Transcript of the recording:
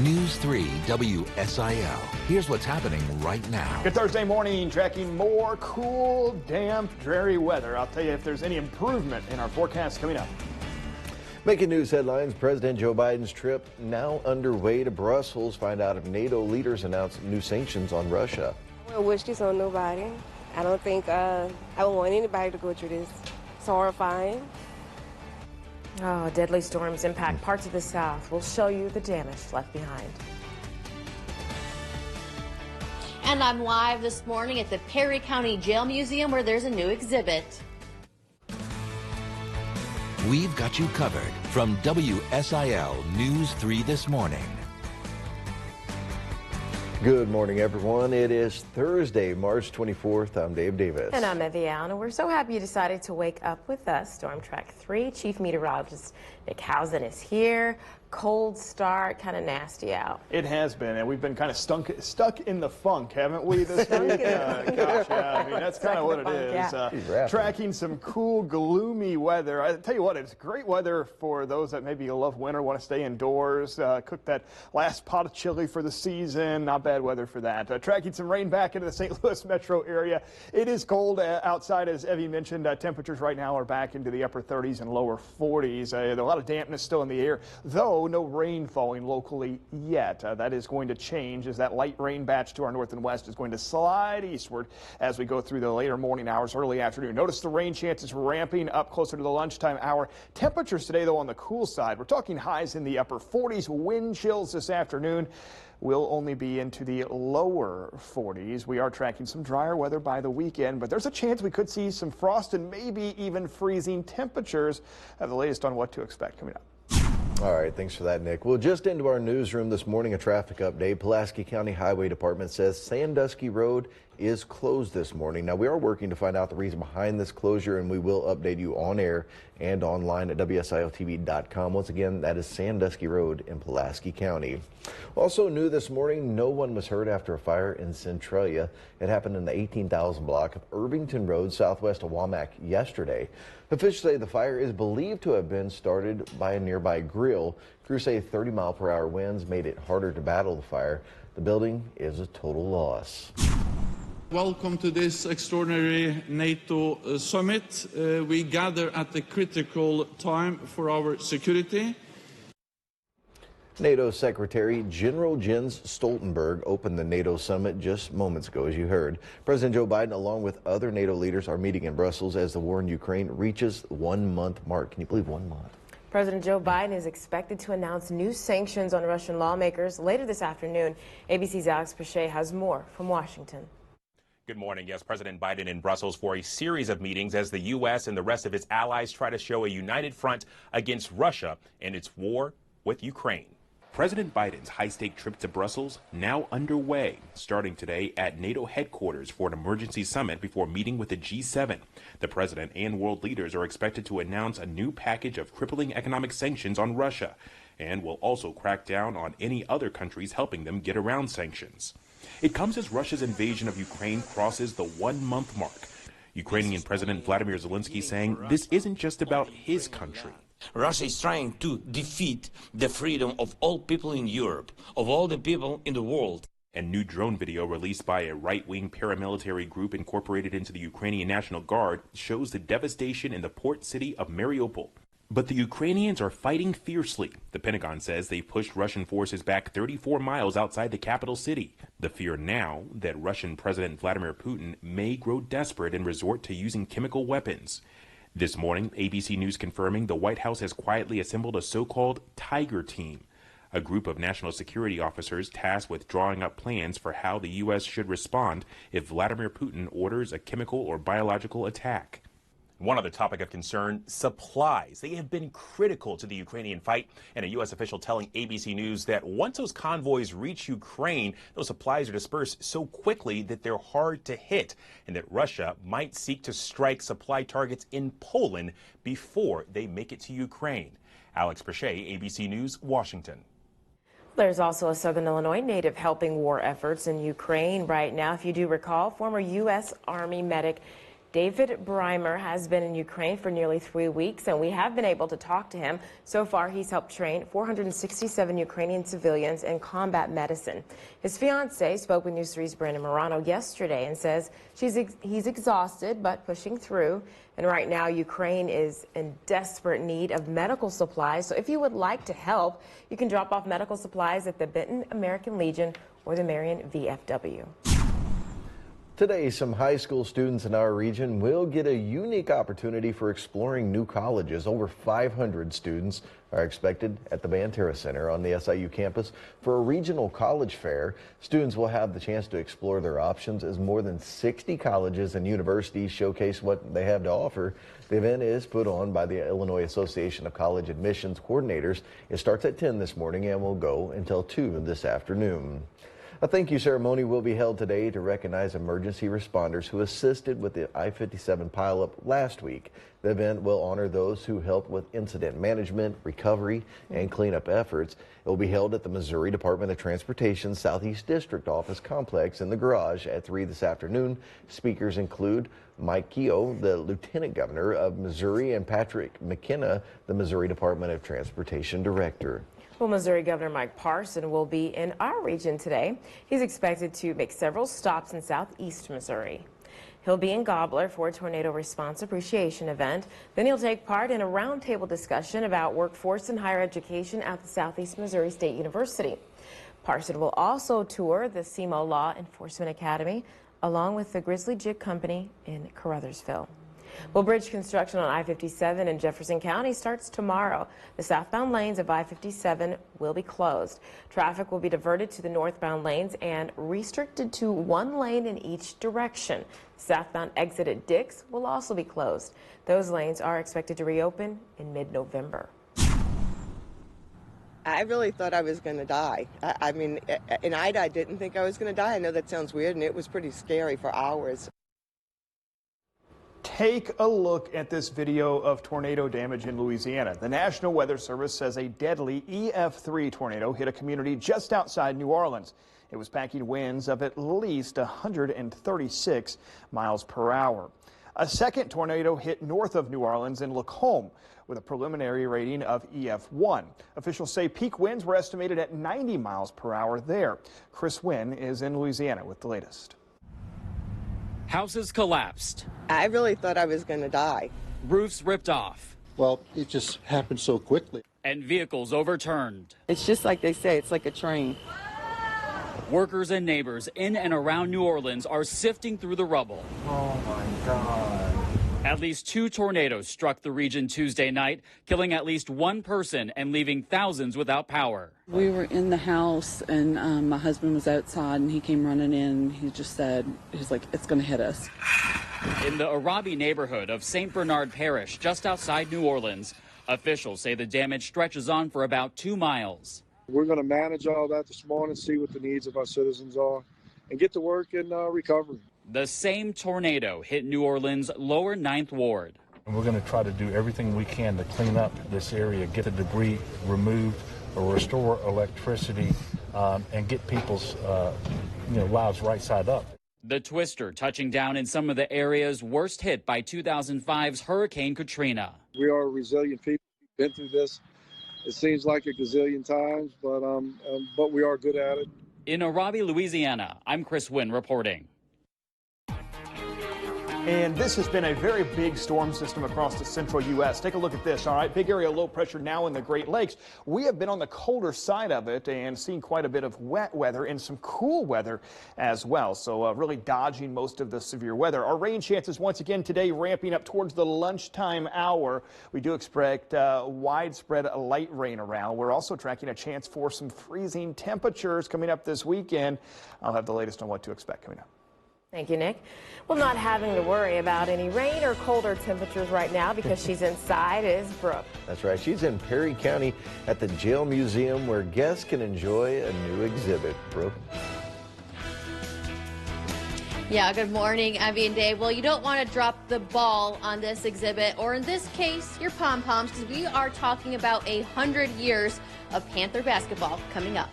News 3 WSIL. Here's what's happening right now. Good Thursday morning, tracking more cool, damp, dreary weather. I'll tell you if there's any improvement in our forecast coming up. Making news headlines, President Joe Biden's trip now underway to Brussels. Find out if NATO leaders announce new sanctions on Russia. I don't wish this on nobody. I don't think I don't want anybody to go through this. It's horrifying. Oh, deadly storms impact parts of the South. We'll show you the damage left behind. And I'm live this morning at the Perry County Jail Museum where there's a new exhibit. We've got you covered from WSIL News 3 this morning. Good morning, everyone. It is Thursday, March 24th. I'm Dave Davis. And I'm Evie Allen, and we're so happy you decided to wake up with us. Storm Track 3 Chief Meteorologist Nick Hausen is here. Cold start, kind of nasty out. It has been, and we've been kind of stuck in the funk, haven't we, this week? Gosh, yeah, I mean, that's kind of what it is. Yeah. Tracking some cool, gloomy weather. I tell you what, it's great weather for those that maybe love winter, want to stay indoors, cook that last pot of chili for the season. Not bad weather for that. Tracking some rain back into the St. Louis metro area. It is cold outside, as Evie mentioned. Temperatures right now are back into the upper 30s and lower 40s. There's a lot of dampness still in the air, though no rain falling locally yet. That is going to change as that light rain batch to our north and west is going to slide eastward as we go through the later morning hours, early afternoon. Notice the rain chances ramping up closer to the lunchtime hour. Temperatures today, though, on the cool side. We're talking highs in the upper 40s. Wind chills this afternoon will only be into the lower 40s. We are tracking some drier weather by the weekend, but there's a chance we could see some frost and maybe even freezing temperatures. Have the latest on what to expect coming up. All right, thanks for that, Nick. Well, just into our newsroom this morning, a traffic update. Pulaski County Highway Department says Sandusky Road is closed this morning. Now, we are working to find out the reason behind this closure, and we will update you on air and online at WSILTV.com. Once again, that is Sandusky Road in Pulaski County. Also new this morning, no one was hurt after a fire in Centralia. It happened in the 18,000 block of Irvington Road, southwest of Wamak yesterday. Officials say the fire is believed to have been started by a nearby grill. Crews say 30-mile-per-hour winds made it harder to battle the fire. The building is a total loss. Welcome to this extraordinary NATO summit. We gather at a critical time for our security. NATO Secretary General Jens Stoltenberg opened the NATO summit just moments ago, as you heard. President Joe Biden, along with other NATO leaders, are meeting in Brussels as the war in Ukraine reaches the 1-month mark. Can you believe 1 month? President Joe Biden is expected to announce new sanctions on Russian lawmakers later this afternoon. ABC's Alex Pachet has more from Washington. Good morning. Yes, President Biden in Brussels for a series of meetings as the U.S. and the rest of its allies try to show a united front against Russia and its war with Ukraine. President Biden's high-stake trip to Brussels now underway, starting today at NATO headquarters for an emergency summit before meeting with the G7. The president and world leaders are expected to announce a new package of crippling economic sanctions on Russia and will also crack down on any other countries helping them get around sanctions. It comes as Russia's invasion of Ukraine crosses the 1-month mark. Ukrainian President Vladimir Zelensky saying this isn't just about his country. Russia is trying to defeat the freedom of all people in Europe, of all the people in the world. A new drone video released by a right-wing paramilitary group incorporated into the Ukrainian National Guard shows the devastation in the port city of Mariupol. But the Ukrainians are fighting fiercely. The Pentagon says they pushed Russian forces back 34 miles outside the capital city. The fear now that Russian President Vladimir Putin may grow desperate and resort to using chemical weapons. This morning, ABC News confirming the White House has quietly assembled a so-called Tiger Team, a group of national security officers tasked with drawing up plans for how the U.S. should respond if Vladimir Putin orders a chemical or biological attack. One other topic of concern, supplies. They have been critical to the Ukrainian fight, and a U.S. official telling ABC News that once those convoys reach Ukraine, those supplies are dispersed so quickly that they're hard to hit, and that Russia might seek to strike supply targets in Poland before they make it to Ukraine. Alex Pachet, ABC News, Washington. There's also a Southern Illinois native helping war efforts in Ukraine right now. If you do recall, former U.S. Army medic David Breimer has been in Ukraine for nearly 3 weeks, and we have been able to talk to him. So far, he's helped train 467 Ukrainian civilians in combat medicine. His fiancée spoke with News 3's Brandon Morano yesterday and says he's exhausted but pushing through. And right now, Ukraine is in desperate need of medical supplies. So if you would like to help, you can drop off medical supplies at the Benton American Legion or the Marion VFW. Today, some high school students in our region will get a unique opportunity for exploring new colleges. Over 500 students are expected at the Banterra Center on the SIU campus for a regional college fair. Students will have the chance to explore their options as more than 60 colleges and universities showcase what they have to offer. The event is put on by the Illinois Association of College Admissions Coordinators. It starts at 10 this morning and will go until 2 this afternoon. A thank you ceremony will be held today to recognize emergency responders who assisted with the I-57 pileup last week. The event will honor those who helped with incident management, recovery, and cleanup efforts. It will be held at the Missouri Department of Transportation Southeast District Office Complex in the garage at 3 this afternoon. Speakers include Mike Keogh, the Lieutenant Governor of Missouri, and Patrick McKenna, the Missouri Department of Transportation Director. Well, Missouri Governor Mike Parson will be in our region today. He's expected to make several stops in southeast Missouri. He'll be in Gobbler for a tornado response appreciation event. Then he'll take part in a roundtable discussion about workforce and higher education at the Southeast Missouri State University. Parson will also tour the SEMO Law Enforcement Academy along with the Grizzly Jig Company in Caruthersville. Well, bridge construction on I-57 in Jefferson County starts tomorrow. The southbound lanes of I-57 will be closed. Traffic will be diverted to the northbound lanes and restricted to one lane in each direction. Southbound exit at Dix will also be closed. Those lanes are expected to reopen in mid-November. I really thought I was going to die. I mean, in Ida, I didn't think I was going to die. I know that sounds weird, and it was pretty scary for hours. Take a look at this video of tornado damage in Louisiana. The National Weather Service says a deadly EF3 tornado hit a community just outside New Orleans. It was packing winds of at least 136 miles per hour. A second tornado hit north of New Orleans in Lacombe with a preliminary rating of EF1. Officials say peak winds were estimated at 90 miles per hour there. Chris Wynn is in Louisiana with the latest. Houses collapsed. I really thought I was going to die. Roofs ripped off. Well, it just happened so quickly. And vehicles overturned. It's just like they say, it's like a train. Workers and neighbors in and around New Orleans are sifting through the rubble. Oh my God. At least 2 tornadoes struck the region Tuesday night, killing at least 1 person and leaving thousands without power. We were in the house and my husband was outside and he came running in. He just said, he's like, it's going to hit us. In the Arabi neighborhood of St. Bernard Parish, just outside New Orleans, officials say the damage stretches on for about 2 miles. We're going to manage all that this morning, see what the needs of our citizens are, and get to work in recovery. The same tornado hit New Orleans' lower 9th Ward. And we're going to try to do everything we can to clean up this area, get the debris removed, or restore electricity, and get people's lives right side up. The twister touching down in some of the areas worst hit by 2005's Hurricane Katrina. We are resilient people. We've been through this. It seems like a gazillion times, but we are good at it. In Arabi, Louisiana, I'm Chris Wynn reporting. And this has been a very big storm system across the central U.S. Take a look at this, all right? Big area low pressure now in the Great Lakes. We have been on the colder side of it and seen quite a bit of wet weather and some cool weather as well. So really dodging most of the severe weather. Our rain chances once again today ramping up towards the lunchtime hour. We do expect widespread light rain around. We're also tracking a chance for some freezing temperatures coming up this weekend. I'll have the latest on what to expect coming up. Thank you, Nick. Well, not having to worry about any rain or colder temperatures right now because she's inside is Brooke. That's right. She's in Perry County at the Jail Museum where guests can enjoy a new exhibit. Brooke. Yeah, good morning, Abby and Dave. Well, you don't want to drop the ball on this exhibit, or in this case, your pom-poms, because we are talking about 100 years of Panther basketball coming up.